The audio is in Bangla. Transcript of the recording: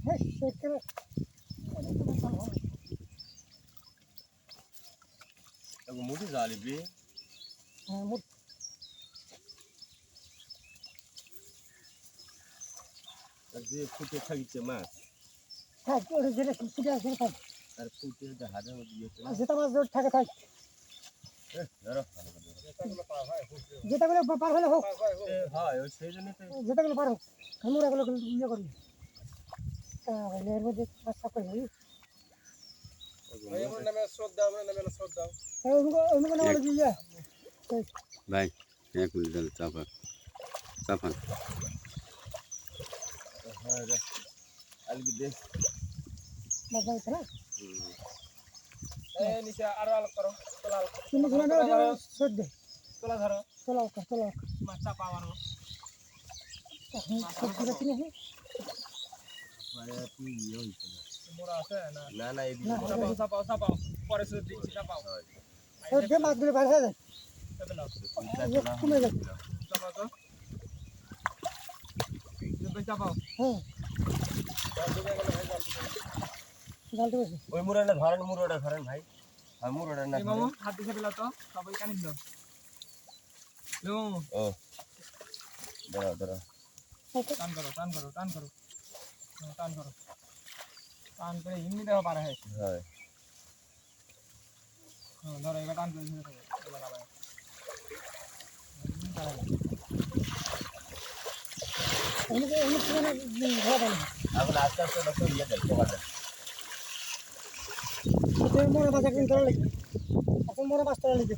হ্যাঁ শেষ করে মোটি জালি বে হ্যাঁ যে ফুটে থাকিছে মাছ হ্যাঁ যেটা ফুটে আছে সেটা থাক আর ফুটে হাজার মধ্যে ইয়ে আর যেটা মাছ ধর থাকে থাক ধরো যেটাগুলো পার হলে হোক হয় ওই সেই জন্যই তো যেটাগুলো পার হোক আমরা এগুলো ইয়ে করি এর মধ্যে মাছ সাফ করে দিই ওইগুলো নামালে দিয়ে ভাই এক মিনিট দাঁড়া চাপা চাপান হ্যাঁ আলবি দেখ মাছ ধরতে না এই নিচে আরো আলো করো তোলা তুমি ধরে সর দে তোলা ধরো তোলা মাছ চাপা আরো সবজি রাখি না মানে তুই ইয়ে হইছে না মোড়া আছে না না না এই না, চাপাও পরে শুধু দিচ্ছি চাপাও সর দে মাছগুলো বাইরে হয়ে যায় চাপে নাও কমে যায় চাপাও তো চাপাও হ্যাঁ জালতে বসে ওই মুড়োটা ধরেন ভাই আর মুড়োটা না এই মামু হাত দিছে পেলা তো সবাই কানি দিল লো ও ধরো টান করো টান করে হিন্দি দেওয়া পারে হয় হয় ধরো এবার টান করে হিন্দি দেবো এমনি ধরা পানি এখন আস্তে আস্তে দেখো ইয়ে দেয় পোকা দেয় মোড়া মাছ একদিন ধরা লাগবে এখন মোড়া মাছ ধরা লাগবে